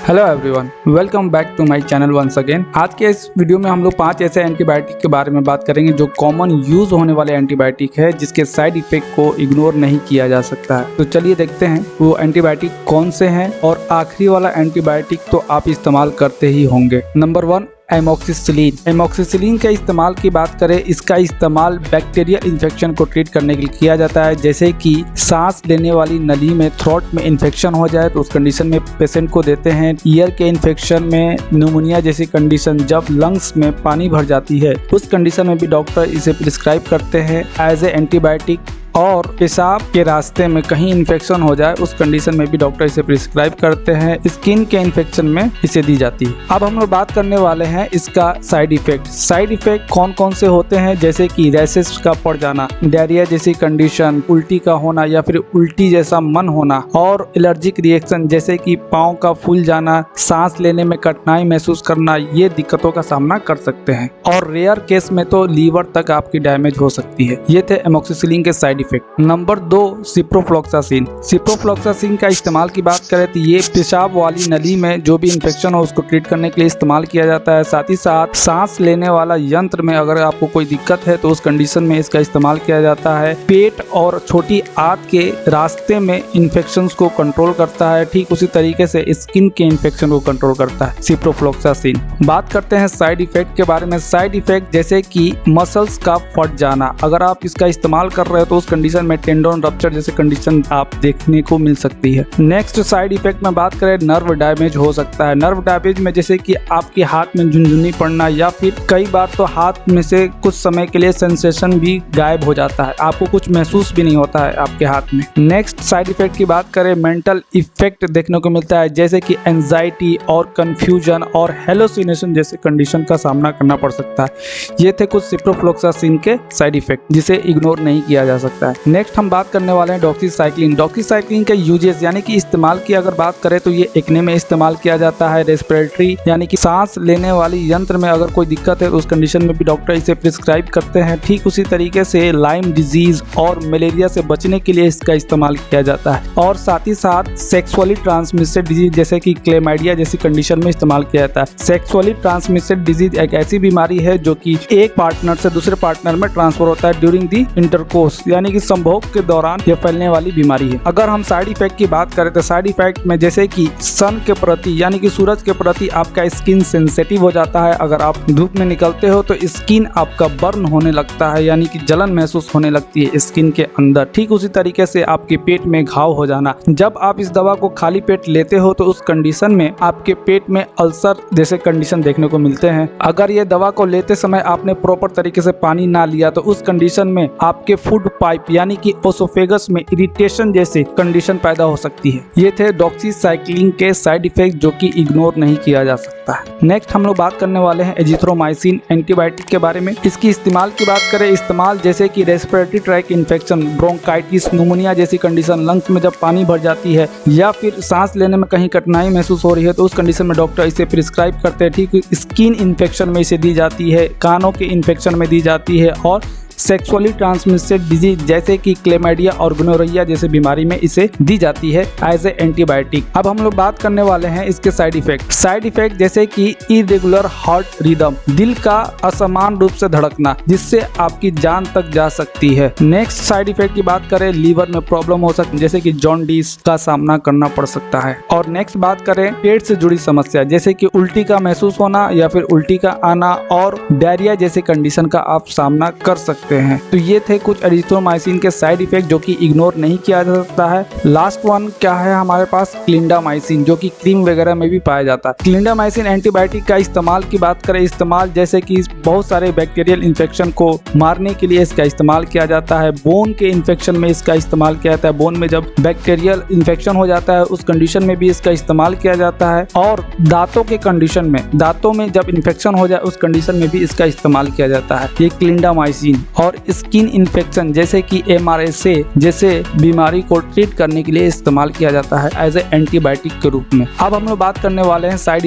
Hello everyone, welcome back to my channel once again. आज के इस वीडियो में हम लोग 5 ऐसे एंटीबायोटिक के बारे में बात करेंगे जो कॉमन यूज होने वाले एंटीबायोटिक है, जिसके साइड इफेक्ट को इग्नोर नहीं किया जा सकता है। तो चलिए देखते हैं वो एंटीबायोटिक कौन से हैं, और आखिरी वाला एंटीबायोटिक तो आप इस्तेमाल करते ही होंगे। Number 1, amoxicillin. एमोक्सिसिलिन के इस्तेमाल की बात करें, इसका इस्तेमाल बैक्टीरियल इन्फेक्शन को ट्रीट करने के लिए किया जाता है। जैसे कि सांस लेने वाली नली में, थ्रोट में इन्फेक्शन हो जाए तो उस कंडीशन में पेशेंट को देते हैं। ईयर के इन्फेक्शन में, न्यूमोनिया जैसी कंडीशन, जब लंग्स में पानी भर जाती है उस कंडीशन में भी डॉक्टर इसे प्रिस्क्राइब करते हैं एज ए एंटीबायोटिक। और पेशाब के रास्ते में कहीं इन्फेक्शन हो जाए उस कंडीशन में भी डॉक्टर इसे प्रिस्क्राइब करते हैं। स्किन के इन्फेक्शन में इसे दी जाती है। अब हम लोग बात करने वाले हैं इसका साइड इफेक्ट। साइड इफेक्ट कौन कौन से होते हैं, जैसे कि रैशेस का पड़ जाना, डायरिया जैसी कंडीशन, उल्टी का होना या फिर उल्टी जैसा मन होना, और एलर्जिक रिएक्शन जैसे कि पाँव का फूल जाना, सांस लेने में कठिनाई महसूस करना, ये दिक्कतों का सामना कर सकते हैं। और रेयर केस में तो लीवर तक आपकी डैमेज हो सकती है। ये थे एमोक्सिसिलिन के side effect. Number 2, ciprofloxacin. Ciprofloxacin का इस्तेमाल की बात करें तो ये पेशाब वाली नली में जो भी इन्फेक्शन हो उसको ट्रीट करने के लिए इस्तेमाल किया जाता है। साथ ही साथ सांस लेने वाला यंत्र में अगर आपको कोई दिक्कत है तो उस कंडीशन में इसका इस्तेमाल किया जाता है। पेट और छोटी आंत के रास्ते में इन्फेक्शन को कंट्रोल करता है। ठीक उसी तरीके से स्किन के इन्फेक्शन को कंट्रोल करता है सिप्रोफ्लॉक्सासिन। बात करते हैं साइड इफेक्ट के बारे में। साइड इफेक्ट जैसे कि मसल्स का फट जाना, अगर आप इसका इस्तेमाल कर रहे हो तो उस कंडीशन में टेंडन रप्चर जैसे कंडीशन आप देखने को मिल सकती है। नेक्स्ट साइड इफेक्ट में बात करें, नर्व डैमेज हो सकता है। नर्व डैमेज में जैसे कि आपके हाथ में झुनझुनी पड़ना, या फिर कई बार तो हाथ में से कुछ समय के लिए सेंसेशन भी गायब हो जाता है, आपको कुछ महसूस भी नहीं होता है आपके हाथ में। नेक्स्ट साइड इफेक्ट की बात करें, मेंटल इफेक्ट देखने को मिलता है, जैसे कि एंजाइटी और कंफ्यूजन और हेलुसिनेशन जैसे कंडीशन का सामना करना पड़ सकता है। ये थे कुछ सिप्रोफ्लॉक्सासिन के साइड इफेक्ट जिसे इग्नोर नहीं किया जा सकता है। नेक्स्ट हम बात करने वाले हैं डॉक्सीसाइक्लिन। डॉक्सीसाइक्लिन के यूजेस यानी कि इस्तेमाल की अगर बात करें तो ये एक्ने में इस्तेमाल किया जाता है। रेस्पिरेटरी यानी कि सांस लेने वाली यंत्र में अगर कोई दिक्कत है तो उस कंडीशन में भी डॉक्टर इसे प्रिस्क्राइब करते हैं। ठीक उसी तरीके से लाइम डिजीज और मलेरिया से बचने के लिए इसका इस्तेमाल किया जाता है। और साथ ही साथ सेक्सुअली ट्रांसमिटेड डिजीज जैसे कि क्लेमाइडिया जैसी कंडीशन में इस्तेमाल किया जाता है। सेक्सुअली ट्रांसमिटेड डिजीज एक ऐसी बीमारी है जो कि एक पार्टनर से दूसरे पार्टनर में ट्रांसफर होता है ड्यूरिंग दी इंटरकोर्स, यानी कि संभोग के दौरान यह फैलने वाली बीमारी है। अगर हम साइड इफेक्ट की बात करें तो साइड इफेक्ट में जैसे कि सन के प्रति यानी कि सूरज के प्रति आपका स्किन सेंसिटिव हो जाता है। अगर आप धूप में निकलते हो तो स्किन आपका बर्न होने लगता है, यानी कि जलन महसूस होने लगती है स्किन के अंदर। ठीक उसी तरीके से आपके पेट में घाव हो जाना। जब आप इस दवा को खाली पेट लेते हो तो उस कंडीशन में आपके पेट में अल्सर जैसे कंडीशन देखने को मिलते हैं। अगर ये दवा को लेते समय आपने प्रॉपर तरीके से पानी ना लिया तो उस कंडीशन में आपके फूड पाइप यानी कि ओसोफेगस में इरिटेशन जैसे कंडीशन पैदा हो सकती है। ये थे डॉक्सीसाइक्लिन के साइड इफेक्ट जो कि इग्नोर नहीं किया जा सकता है। नेक्स्ट हम लोग बात करने वाले हैं एजिथ्रोमाइसिन एंटीबायोटिक के बारे में। इसकी इस्तेमाल की बात करें, इस्तेमाल जैसे कि respiratory tract infection, bronchitis, pneumonia जैसी कंडीशन, लंग्स में जब पानी भर जाती है या फिर सांस लेने में कहीं कठिनाई महसूस हो रही है तो उस कंडीशन में डॉक्टर इसे प्रिस्क्राइब करते हैं। ठीक स्किन इन्फेक्शन में इसे दी जाती है, कानों के इन्फेक्शन में दी जाती है, और सेक्सुअली ट्रांसमिटेड डिजीज जैसे कि क्लेमाइडिया और गोनोरिया जैसे बीमारी में इसे दी जाती है एज ए एंटीबायोटिक। अब हम लोग बात करने वाले हैं इसके साइड इफेक्ट। साइड इफेक्ट जैसे कि इरेगुलर हार्ट रिदम, दिल का असमान रूप से धड़कना जिससे आपकी जान तक जा सकती है। नेक्स्ट साइड इफेक्ट की बात करें, लीवर में प्रॉब्लम हो सकती है जैसे कि जॉन्डिस का सामना करना पड़ सकता है। और नेक्स्ट बात करें पेट से जुड़ी समस्या जैसे कि उल्टी का महसूस होना या फिर उल्टी का आना और डायरिया जैसे कंडीशन का आप सामना कर सकते हैं। तो ये थे कुछ एजिथ्रोमाइसिन के साइड इफेक्ट जो कि इग्नोर नहीं किया जा सकता है। लास्ट वन क्या है हमारे पास, क्लिंडामाइसिन, जो कि क्रीम वगैरह में भी पाया जाता है। क्लिंडामाइसिन एंटीबायोटिक का इस्तेमाल की बात करें, इस्तेमाल जैसे कि बहुत सारे बैक्टीरियल इन्फेक्शन को मारने के लिए इसका इस्तेमाल किया जाता है। बोन के इन्फेक्शन में इसका इस्तेमाल किया जाता है। बोन में जब बैक्टीरियल इन्फेक्शन हो जाता है उस कंडीशन में भी इसका इस्तेमाल किया जाता है। और दांतों के कंडीशन में, दांतों में जब इन्फेक्शन हो जाए उस कंडीशन में भी इसका इस्तेमाल किया जाता है, ये क्लिंडामाइसिन। और स्किन इन्फेक्शन जैसे कि MRSA जैसे बीमारी को ट्रीट करने के लिए इस्तेमाल किया जाता है एज ए एंटीबायोटिक के रूप में। अब हम लोग बात करने वाले हैं साइड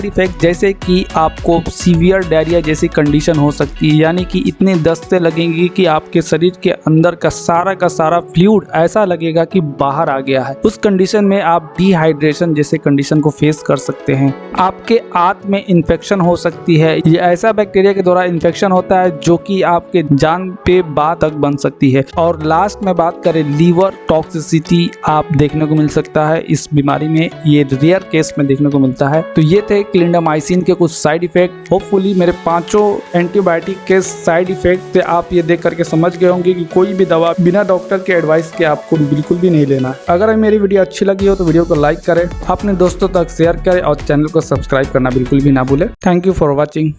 इफेक्ट जैसे कि आपको सीवियर डायरिया जैसी कंडीशन हो सकती है, यानी कि इतनी दस्तें लगेंगी कि आपके शरीर के अंदर का सारा फ्लूइड ऐसा लगेगा कि बाहर आ गया है। उस कंडीशन में आप डिहाइड्रेशन जैसे कंडीशन को फेस कर सकते हैं। आपके आंत में इन्फेक्शन हो सकती है, ये ऐसा बैक्टीरिया के द्वारा इन्फेक्शन होता है जो कि आपके जान पे बात तक बन सकती है। और लास्ट में बात करें लीवर टॉक्सिसिटी आप देखने को मिल सकता है इस बीमारी में, ये रेयर केस में देखने को मिलता है। तो ये थे क्लिंडामाइसिन के कुछ साइड इफेक्ट। होपफुली मेरे 5 एंटीबायोटिक के साइड इफेक्ट से आप ये देख करके समझ गए होंगे कि कोई भी दवा बिना डॉक्टर के एडवाइस के आपको बिल्कुल भी नहीं लेना है। अगर मेरी वीडियो अच्छी लगी हो तो वीडियो को लाइक करें, अपने दोस्तों तक शेयर करें और चैनल को सब्सक्राइब करना बिल्कुल भी ना भूलें। Thank you for watching.